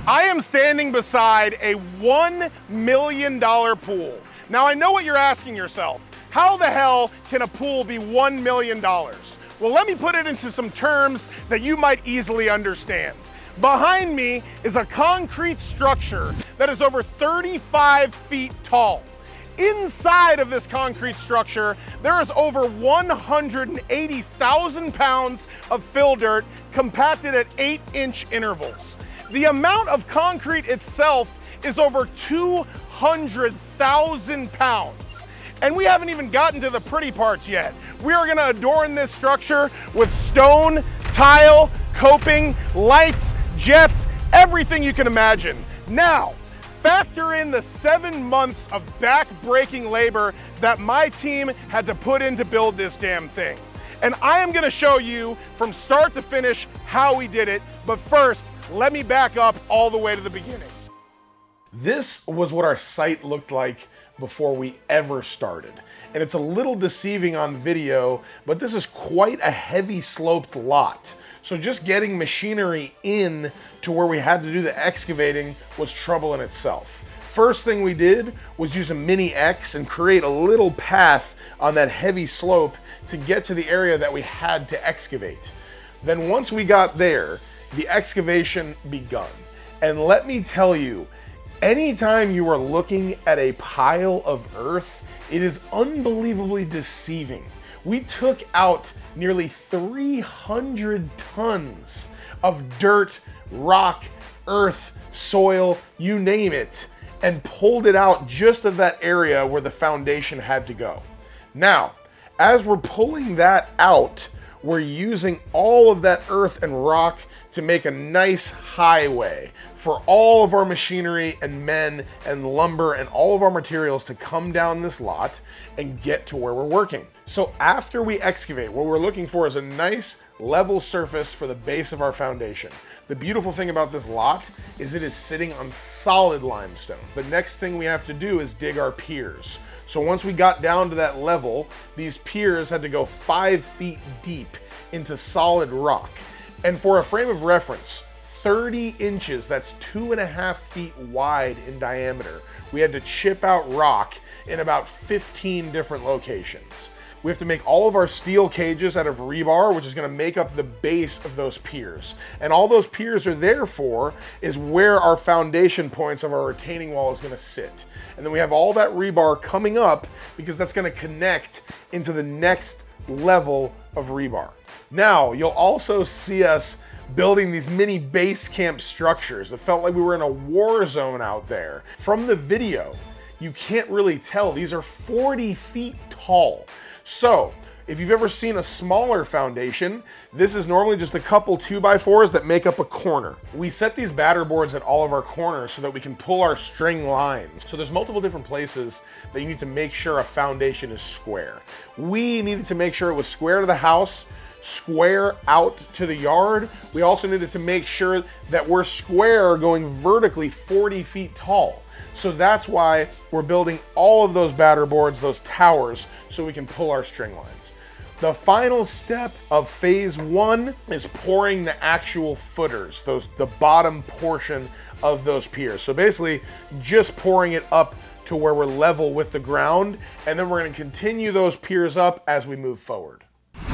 I am standing beside a $1 million pool. Now I know what you're asking yourself. How the hell can a pool be $1 million? Well, let me put it into some terms that you might easily understand. Behind me is a concrete structure that is over 35 feet tall. Inside of this concrete structure, there is over 180,000 pounds of fill dirt compacted at 8-inch intervals. The amount of concrete itself is over 200,000 pounds. And we haven't even gotten to the pretty parts yet. We are gonna adorn this structure with stone, tile, coping, lights, jets, everything you can imagine. Now, factor in the 7 months of back-breaking labor that my team had to put in to build this damn thing. And I am gonna show you from start to finish how we did it, but first, let me back up all the way to the beginning. This was what our site looked like before we ever started. And it's a little deceiving on video, but this is quite a heavy sloped lot. So just getting machinery in to where we had to do the excavating was trouble in itself. First thing we did was use a mini X and create a little path on that heavy slope to get to the area that we had to excavate. Then once we got there, the excavation begun. And let me tell you, anytime you are looking at a pile of earth, it is unbelievably deceiving. We took out nearly 300 tons of dirt, rock, earth, soil, you name it, and pulled it out just of that area where the foundation had to go. Now, as we're pulling that out, we're using all of that earth and rock to make a nice highway for all of our machinery and men and lumber and all of our materials to come down this lot and get to where we're working. So after we excavate, what we're looking for is a nice level surface for the base of our foundation. The beautiful thing about this lot is it is sitting on solid limestone. The next thing we have to do is dig our piers. So once we got down to that level, these piers had to go 5 feet deep into solid rock. And for a frame of reference, 30 inches, that's 2.5 feet wide in diameter, we had to chip out rock in about 15 different locations. We have to make all of our steel cages out of rebar, which is gonna make up the base of those piers. And all those piers are there for is where our foundation points of our retaining wall is gonna sit. And then we have all that rebar coming up because that's gonna connect into the next level of rebar. Now, you'll also see us building these mini base camp structures. It felt like we were in a war zone out there. From the video, you can't really tell. These are 40 feet tall. So, if you've ever seen a smaller foundation, this is normally just a couple 2x4s that make up a corner. We set these batter boards at all of our corners so that we can pull our string lines. So there's multiple different places that you need to make sure a foundation is square. We needed to make sure it was square to the house, square out to the yard. We also needed to make sure that we're square going vertically 40 feet tall. So that's why we're building all of those batter boards, those towers, so we can pull our string lines. The final step of phase 1 is pouring the actual footers, the bottom portion of those piers. So basically just pouring it up to where we're level with the ground, and then we're gonna continue those piers up as we move forward.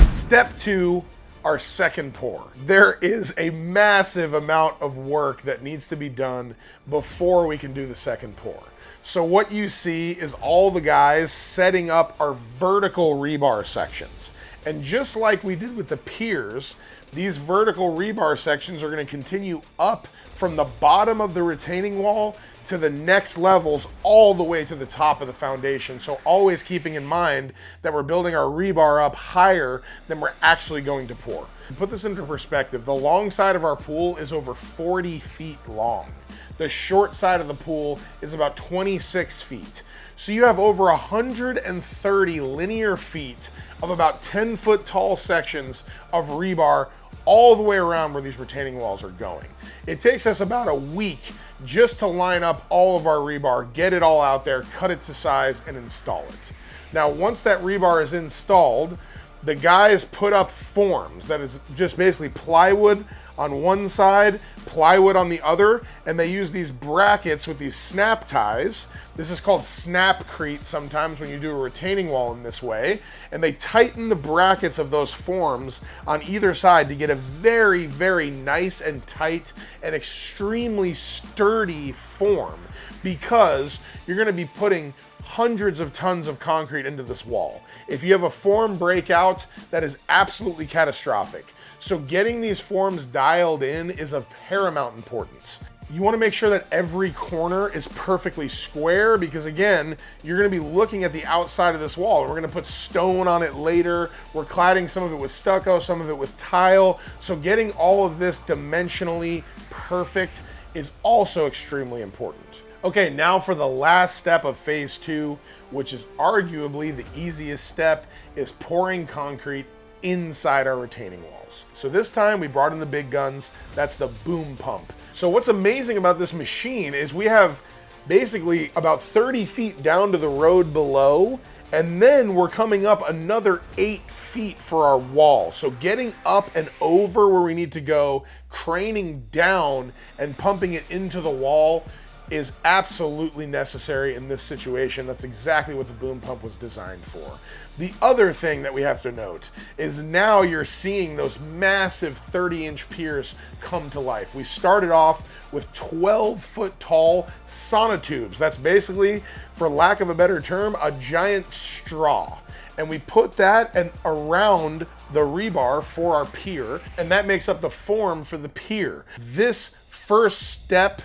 Step 2, our second pour. There is a massive amount of work that needs to be done before we can do the second pour. So what you see is all the guys setting up our vertical rebar sections. And just like we did with the piers, these vertical rebar sections are going to continue up from the bottom of the retaining wall to the next levels all the way to the top of the foundation. So always keeping in mind that we're building our rebar up higher than we're actually going to pour. To put this into perspective, the long side of our pool is over 40 feet long. The short side of the pool is about 26 feet. So you have over 130 linear feet of about 10-foot tall sections of rebar all the way around where these retaining walls are going. It takes us about a week just to line up all of our rebar, get it all out there, cut it to size, and install it. Now, once that rebar is installed, the guys put up forms, that is just basically plywood on one side, plywood on the other, and they use these brackets with these snap ties. This is called snapcrete sometimes when you do a retaining wall in this way, and they tighten the brackets of those forms on either side to get a very, very nice and tight and extremely sturdy form, because you're going to be putting hundreds of tons of concrete into this wall. If you have a form breakout, that is absolutely catastrophic. So getting these forms dialed in is of paramount importance. You want to make sure that every corner is perfectly square, because again, you're going to be looking at the outside of this wall. We're going to put stone on it later. We're cladding some of it with stucco, some of it with tile. So getting all of this dimensionally perfect is also extremely important. Okay, now for the last step of phase 2, which is arguably the easiest step, is pouring concrete inside our retaining walls. So this time we brought in the big guns. That's the boom pump. So what's amazing about this machine is we have basically about 30 feet down to the road below, and then we're coming up another 8 feet for our wall. So getting up and over where we need to go, craning down and pumping it into the wall is absolutely necessary in this situation. That's exactly what the boom pump was designed for. The other thing that we have to note is now you're seeing those massive 30-inch piers come to life. We started off with 12-foot tall sonotubes. That's basically, for lack of a better term, a giant straw. And we put that around the rebar for our pier, and that makes up the form for the pier. This first step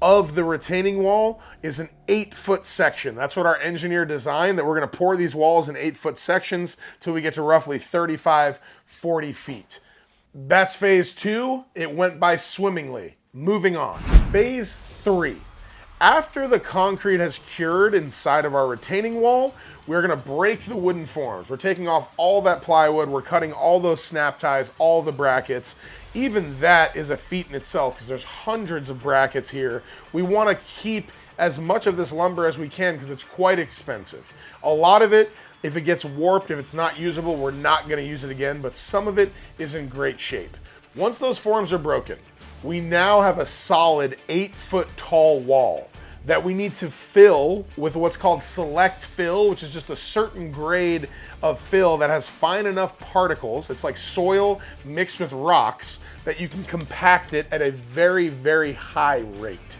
of the retaining wall is an 8-foot section. That's what our engineer designed, that we're gonna pour these walls in 8-foot sections till we get to roughly 35, 40 feet. That's phase 2. It went by swimmingly. Moving on. Phase 3. After the concrete has cured inside of our retaining wall, we're gonna break the wooden forms. We're taking off all that plywood, we're cutting all those snap ties, all the brackets. Even that is a feat in itself, because there's hundreds of brackets here. We wanna keep as much of this lumber as we can because it's quite expensive. A lot of it, if it gets warped, if it's not usable, we're not gonna use it again, but some of it is in great shape. Once those forms are broken, we now have a solid 8-foot tall wall that we need to fill with what's called select fill, which is just a certain grade of fill that has fine enough particles. It's like soil mixed with rocks that you can compact it at a very, very high rate.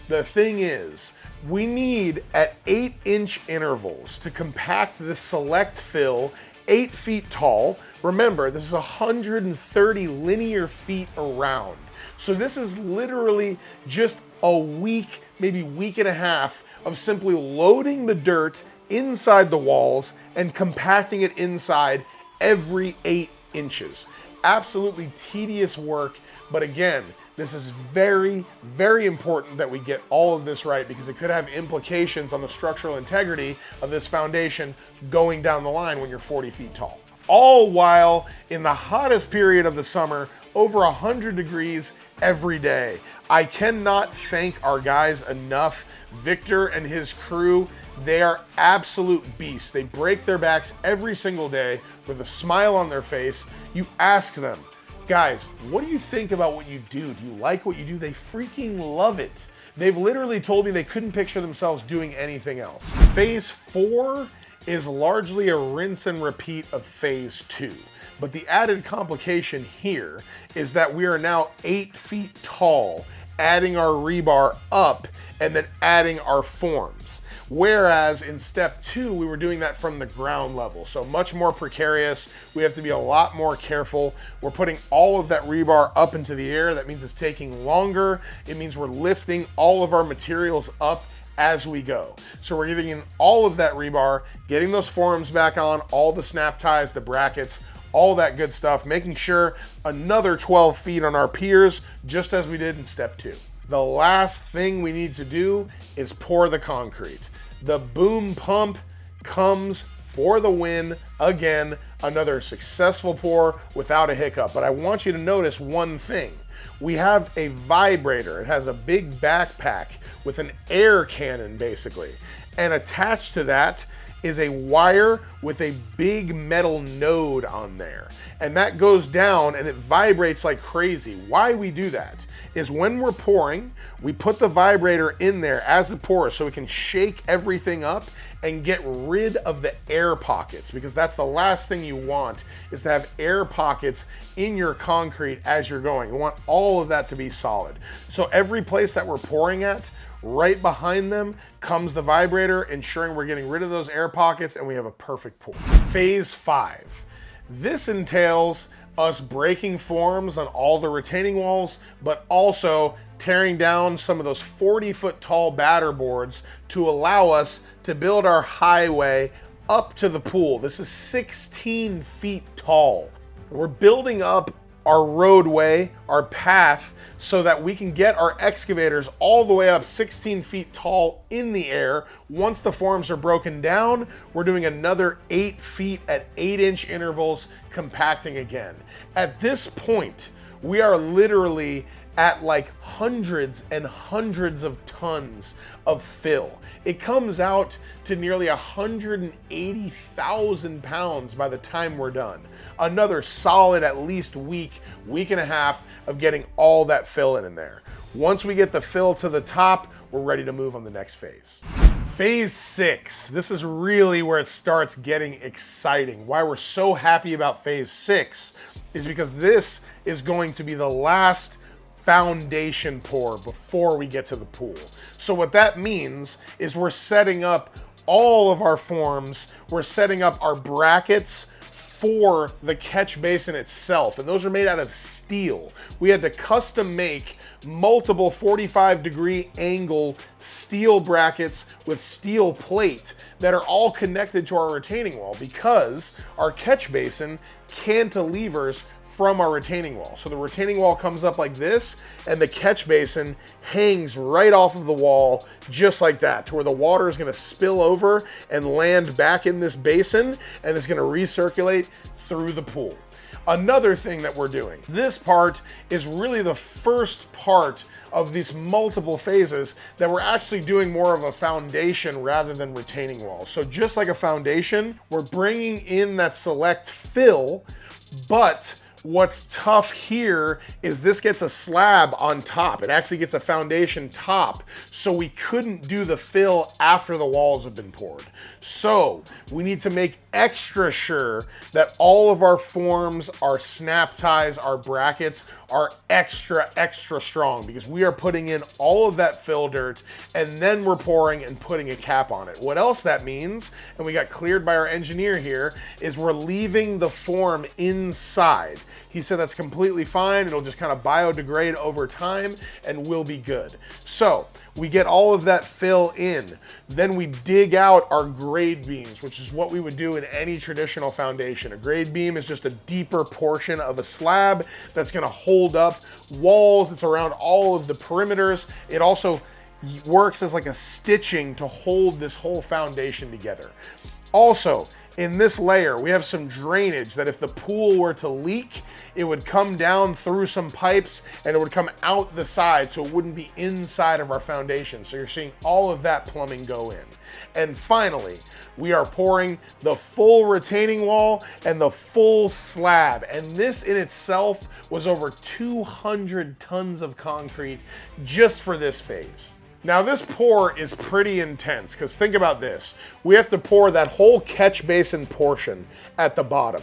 The thing is, we need at 8-inch intervals to compact this select fill 8 feet tall. Remember, this is 130 linear feet around. So this is literally just a week, maybe week and a half of simply loading the dirt inside the walls and compacting it inside every 8 inches. Absolutely tedious work, but again, this is very, very important that we get all of this right, because it could have implications on the structural integrity of this foundation going down the line when you're 40 feet tall. All while in the hottest period of the summer, over 100 degrees every day. I cannot thank our guys enough. Victor and his crew, they are absolute beasts. They break their backs every single day with a smile on their face. You ask them, guys, what do you think about what you do? Do you like what you do? They freaking love it. They've literally told me they couldn't picture themselves doing anything else. Phase 4 is largely a rinse and repeat of phase 2. But the added complication here is that we are now 8 feet tall, adding our rebar up and then adding our forms. Whereas in step 2, we were doing that from the ground level. So much more precarious. We have to be a lot more careful. We're putting all of that rebar up into the air. That means it's taking longer. It means we're lifting all of our materials up as we go. So we're getting in all of that rebar, getting those forms back on, all the snap ties, the brackets, all that good stuff, making sure another 12 feet on our piers, just as we did in step 2. The last thing we need to do is pour the concrete. The boom pump comes for the win. Again, another successful pour without a hiccup. But I want you to notice one thing. We have a vibrator. It has a big backpack with an air cannon, basically. And attached to that is a wire with a big metal node on there. And that goes down and it vibrates like crazy. Why we do that is when we're pouring, we put the vibrator in there as it pours so we can shake everything up and get rid of the air pockets, because that's the last thing you want, is to have air pockets in your concrete as you're going. You want all of that to be solid. So every place that we're pouring at, right behind them comes the vibrator, ensuring we're getting rid of those air pockets and we have a perfect pour. Phase 5. This entails us breaking forms on all the retaining walls, but also tearing down some of those 40-foot tall batter boards to allow us to build our highway up to the pool. This is 16 feet tall. We're building up our roadway, our path, so that we can get our excavators all the way up 16 feet tall in the air. Once the forms are broken down, we're doing another 8 feet at 8-inch intervals, compacting again. At this point, we are literally at like hundreds and hundreds of tons of fill. It comes out to nearly 180,000 pounds by the time we're done. Another solid at least week and a half of getting all that fill in there. Once we get the fill to the top, we're ready to move on the next phase. Phase 6, this is really where it starts getting exciting. Why we're so happy about phase 6 is because this is going to be the last foundation pour before we get to the pool. So what that means is we're setting up all of our forms, we're setting up our brackets for the catch basin itself, and those are made out of steel. We had to custom make multiple 45-degree angle steel brackets with steel plate that are all connected to our retaining wall, because our catch basin cantilevers from our retaining wall. So the retaining wall comes up like this, and the catch basin hangs right off of the wall just like that, to where the water is gonna spill over and land back in this basin, and it's gonna recirculate through the pool. Another thing that we're doing, this part is really the first part of these multiple phases that we're actually doing more of a foundation rather than retaining walls. So just like a foundation, we're bringing in that select fill, but what's tough here is this gets a slab on top. It actually gets a foundation top, so we couldn't do the fill after the walls have been poured. So we need to make extra sure that all of our forms, our snap ties, our brackets are extra strong, because we are putting in all of that fill dirt and then we're pouring and putting a cap on it. What else that means, and we got cleared by our engineer here, is we're leaving the form inside. He said that's completely fine. It'll just kind of biodegrade over time and we'll be good. So we get all of that fill in. Then we dig out our grade beams, which is what we would do in any traditional foundation. A grade beam is just a deeper portion of a slab that's gonna hold up walls. It's around all of the perimeters. It also works as like a stitching to hold this whole foundation together. Also, in this layer, we have some drainage that if the pool were to leak, it would come down through some pipes and it would come out the side, so it wouldn't be inside of our foundation. So you're seeing all of that plumbing go in. And finally, we are pouring the full retaining wall and the full slab. And this in itself was over 200 tons of concrete just for this phase. Now this pour is pretty intense, because think about this. We have to pour that whole catch basin portion at the bottom.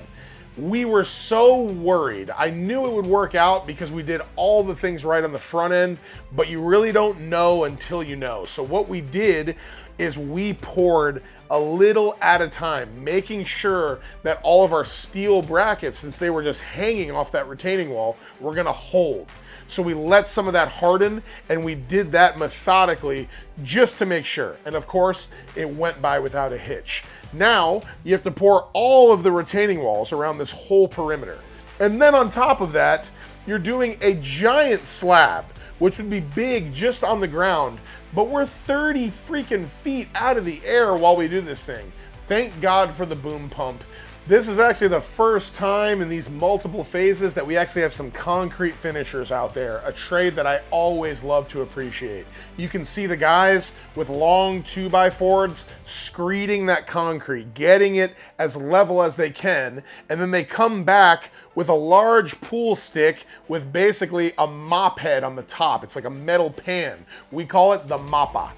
We were so worried. I knew it would work out because we did all the things right on the front end, but you really don't know until you know. So what we did is we poured a little at a time, making sure that all of our steel brackets, since they were just hanging off that retaining wall, were gonna hold. So we let some of that harden, and we did that methodically just to make sure. And of course, it went by without a hitch. Now, you have to pour all of the retaining walls around this whole perimeter. And then on top of that, you're doing a giant slab, which would be big just on the ground, but we're 30 freaking feet out of the air while we do this thing. Thank God for the boom pump. This is actually the first time in these multiple phases that we actually have some concrete finishers out there, a trade that I always love to appreciate. You can see the guys with long 2x4s screeding that concrete, getting it as level as they can, and then they come back with a large pool stick with basically a mop head on the top. It's like a metal pan. We call it the mappa.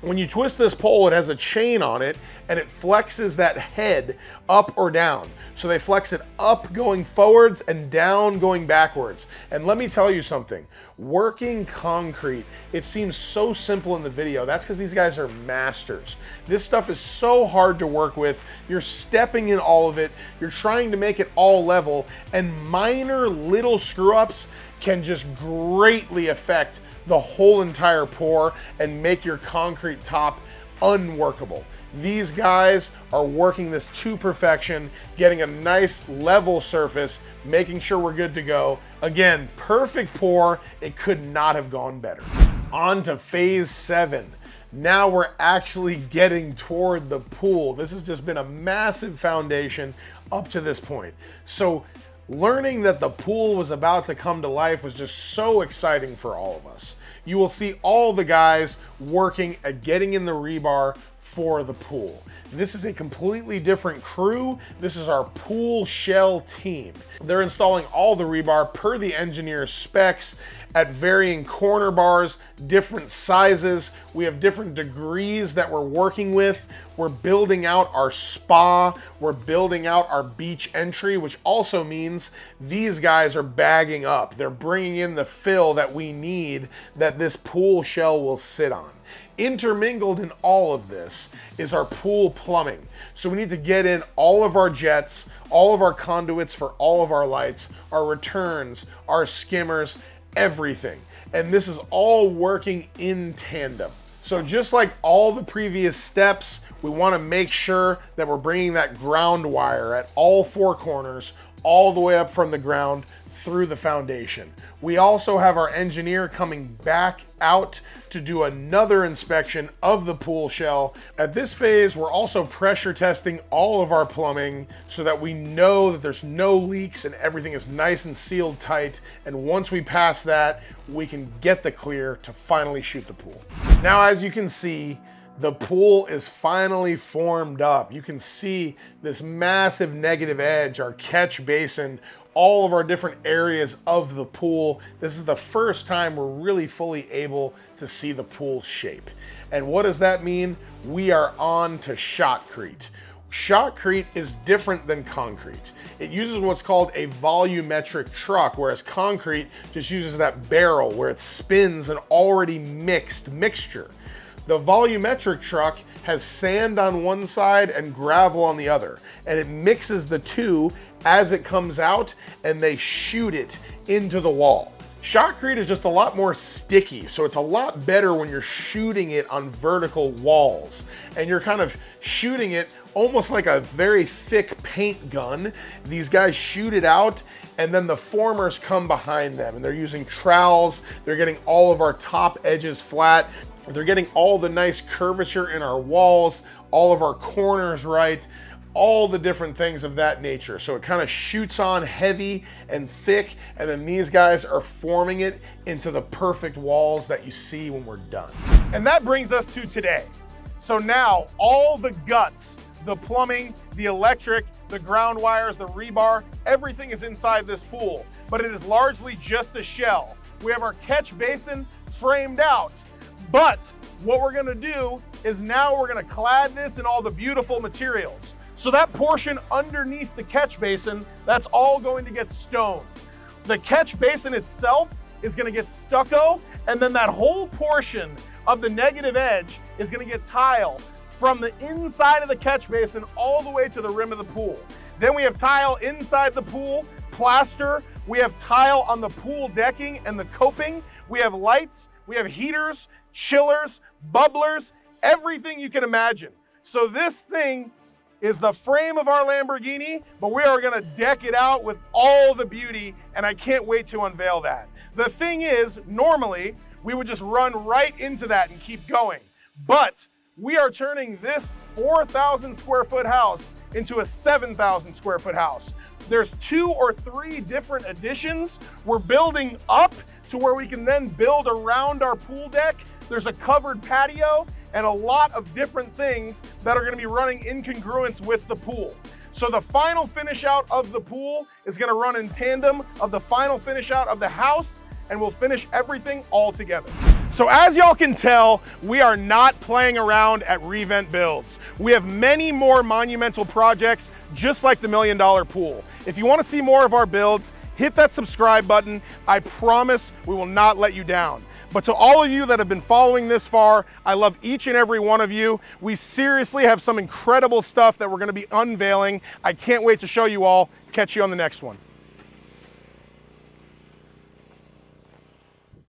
When you twist this pole, it has a chain on it and it flexes that head up or down. So they flex it up going forwards and down going backwards. And let me tell you something, working concrete, it seems so simple in the video. That's because these guys are masters. This stuff is so hard to work with. You're stepping in all of it. You're trying to make it all level, and minor little screw ups can just greatly affect the whole entire pour and make your concrete top unworkable. These guys are working this to perfection, getting a nice level surface, making sure we're good to go. Again, perfect pour. It could not have gone better. On to phase 7. Now we're actually getting toward the pool. This has just been a massive foundation up to this point. So learning that the pool was about to come to life was just so exciting for all of us. You will see all the guys working at getting in the rebar for the pool. This is a completely different crew. This is our pool shell team. They're installing all the rebar per the engineer's specs at varying corner bars, different sizes. We have different degrees that we're working with. We're building out our spa. We're building out our beach entry, which also means these guys are bagging up. They're bringing in the fill that we need that this pool shell will sit on. Intermingled in all of this is our pool plumbing. So we need to get in all of our jets, all of our conduits for all of our lights, our returns, our skimmers, everything. And this is all working in tandem. So just like all the previous steps, we want to make sure that we're bringing that ground wire at all 4 corners, all the way up from the ground through the foundation. We also have our engineer coming back out to do another inspection of the pool shell. At this phase, we're also pressure testing all of our plumbing so that we know that there's no leaks and everything is nice and sealed tight. And once we pass that, we can get the clear to finally shoot the pool. Now, as you can see, the pool is finally formed up. You can see this massive negative edge, our catch basin, all of our different areas of the pool. This is the first time we're really fully able to see the pool shape. And what does that mean? We are on to shotcrete. Shotcrete is different than concrete. It uses what's called a volumetric truck, whereas concrete just uses that barrel where it spins an already mixed mixture. The volumetric truck has sand on one side and gravel on the other, and it mixes the two as it comes out, and they shoot it into the wall. Shotcrete is just a lot more sticky, so it's a lot better when you're shooting it on vertical walls, and you're kind of shooting it almost like a very thick paint gun. These guys shoot it out, and then the formers come behind them, and they're using trowels. They're getting all of our top edges flat. They're getting all the nice curvature in our walls, all of our corners right, all the different things of that nature. So it kind of shoots on heavy and thick, and then these guys are forming it into the perfect walls that you see when we're done. And that brings us to today. So now all the guts, the plumbing, the electric, the ground wires, the rebar, everything is inside this pool, but it is largely just a shell. We have our catch basin framed out. But what we're gonna do is now we're gonna clad this in all the beautiful materials. So that portion underneath the catch basin, that's all going to get stone. The catch basin itself is gonna get stucco, and then that whole portion of the negative edge is gonna get tile from the inside of the catch basin all the way to the rim of the pool. Then we have tile inside the pool, plaster. We have tile on the pool decking and the coping. We have lights, we have heaters, chillers, bubblers, everything you can imagine. So this thing is the frame of our Lamborghini, but we are gonna deck it out with all the beauty, and I can't wait to unveil that. The thing is, normally, we would just run right into that and keep going. But we are turning this 4,000 square foot house into a 7,000 square foot house. There's 2 or 3 different additions. We're building up to where we can then build around our pool deck. There's a covered patio and a lot of different things that are gonna be running in congruence with the pool. So the final finish out of the pool is gonna run in tandem of the final finish out of the house, and we'll finish everything all together. So as y'all can tell, we are not playing around at Revent Builds. We have many more monumental projects just like the $1 million pool. If you wanna see more of our builds, hit that subscribe button. I promise we will not let you down. But to all of you that have been following this far, I love each and every one of you. We seriously have some incredible stuff that we're gonna be unveiling. I can't wait to show you all. Catch you on the next one.